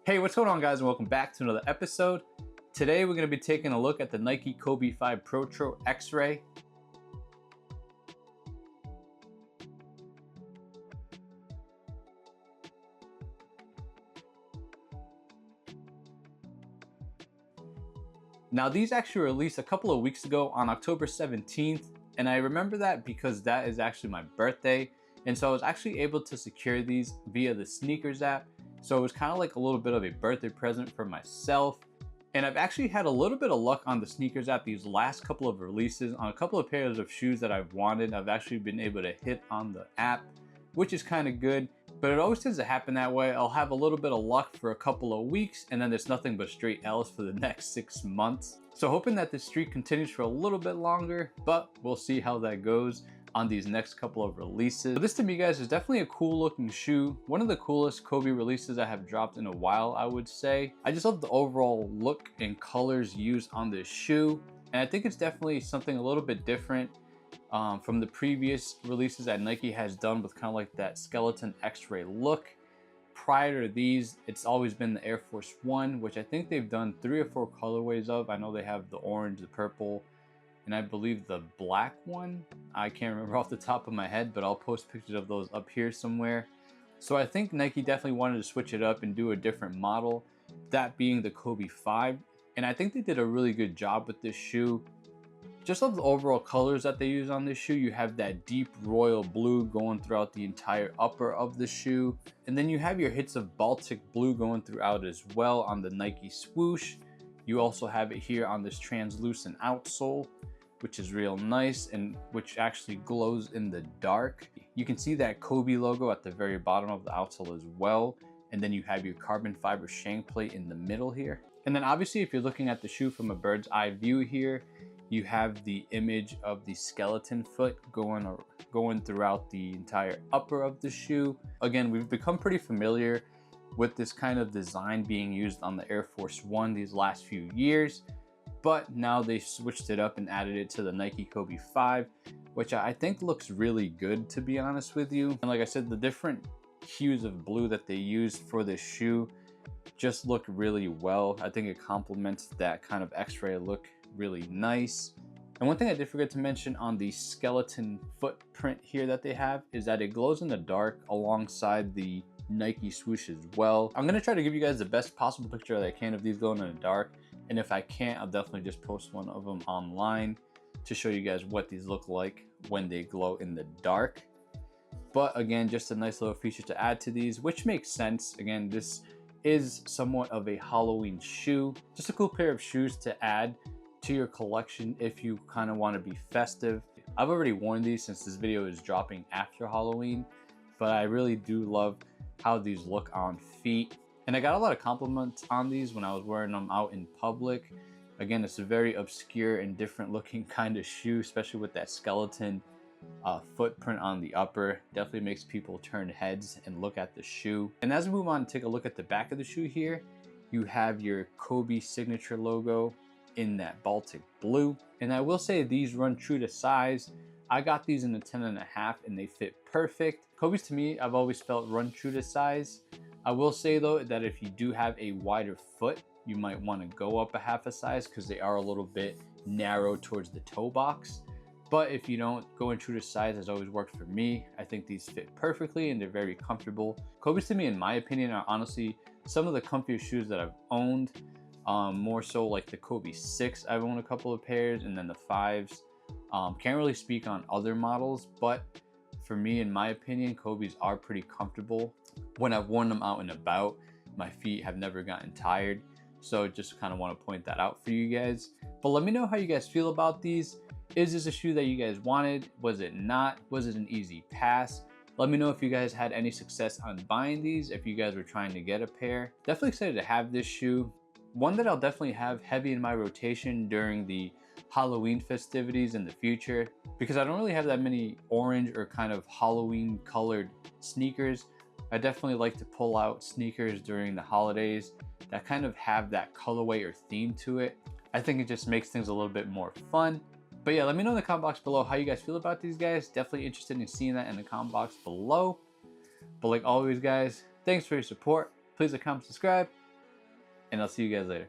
Hey, what's going on guys, and welcome back to another episode. Today we're going to be taking a look at the Nike Kobe 5 Protro X-Ray. Now these actually released a couple of weeks ago on October 17th, and I remember that because that is actually my birthday, and so I was actually able to secure these via the Sneakers app. So it was kind of like a little bit of a birthday present for myself. And I've actually had a little bit of luck on the Sneakers app these last couple of releases. On a couple of pairs of shoes that I've wanted, I've actually been able to hit on the app, which is kind of good. But it always tends to happen that way. I'll have a little bit of luck for a couple of weeks, and then there's nothing but straight L's for the next 6 months. So hoping that this streak continues for a little bit longer, but we'll see how that goes on these next couple of releases. But this to me, guys, is definitely a cool looking shoe. One of the coolest Kobe releases I have dropped in a while, I would say. I just love the overall look and colors used on this shoe. And I think it's definitely something a little bit different from the previous releases that Nike has done with kind of like that skeleton X-ray look. Prior to these, it's always been the Air Force One, which I think they've done 3 or 4 colorways of. I know they have the orange, the purple, and I believe the black one. I can't remember off the top of my head, but I'll post pictures of those up here somewhere. So I think Nike definitely wanted to switch it up and do a different model, that being the Kobe 5. And I think they did a really good job with this shoe. Just love the overall colors that they use on this shoe. You have that deep royal blue going throughout the entire upper of the shoe. And then you have your hits of Baltic blue going throughout as well on the Nike swoosh. You also have it here on this translucent outsole, which is real nice and which actually glows in the dark. You can see that Kobe logo at the very bottom of the outsole as well. And then you have your carbon fiber shank plate in the middle here. And then obviously if you're looking at the shoe from a bird's eye view here, you have the image of the skeleton foot going throughout the entire upper of the shoe. Again, we've become pretty familiar with this kind of design being used on the Air Force One these last few years. But now they switched it up and added it to the Nike Kobe 5, which I think looks really good, to be honest with you. And like I said, the different hues of blue that they used for this shoe just look really well. I think it complements that kind of X-ray look really nice. And one thing I did forget to mention on the skeleton footprint here that they have is that it glows in the dark alongside the Nike swoosh as well. I'm gonna try to give you guys the best possible picture that I can of these glowing in the dark. And if I can't, I'll definitely just post one of them online to show you guys what these look like when they glow in the dark. But again, just a nice little feature to add to these, which makes sense. Again, this is somewhat of a Halloween shoe. Just a cool pair of shoes to add to your collection if you kind of want to be festive. I've already worn these since this video is dropping after Halloween, but I really do love how these look on feet. And I got a lot of compliments on these when I was wearing them out in public. Again, it's a very obscure and different looking kind of shoe, especially with that skeleton footprint on the upper. Definitely makes people turn heads and look at the shoe. And as we move on and take a look at the back of the shoe here, you have your Kobe signature logo in that Baltic blue. And I will say these run true to size. I got these in a 10.5 and they fit perfect. Kobe's to me, I've always felt run true to size. I will say though that if you do have a wider foot, you might want to go up a half a size because they are a little bit narrow towards the toe box. But if you don't, going true to size has always worked for me. I think these fit perfectly and they're very comfortable. Kobe's to me, in my opinion, are honestly some of the comfiest shoes that I've owned. More so like the Kobe 6, I've owned a couple of pairs, and then the 5s. Can't really speak on other models, but for me, in my opinion, Kobe's are pretty comfortable. When I've worn them out and about, my feet have never gotten tired. So just kind of want to point that out for you guys. But let me know how you guys feel about these. Is this a shoe that you guys wanted? Was it not? Was it an easy pass? Let me know if you guys had any success on buying these, if you guys were trying to get a pair. Definitely excited to have this shoe. One that I'll definitely have heavy in my rotation during the Halloween festivities in the future, because I don't really have that many orange or kind of Halloween colored sneakers. I definitely like to pull out sneakers during the holidays that kind of have that colorway or theme to it. I think it just makes things a little bit more fun. But yeah, let me know in the comment box below how you guys feel about these guys. Definitely interested in seeing that in the comment box below. But like always guys, thanks for your support. Please like, comment, subscribe, and I'll see you guys later.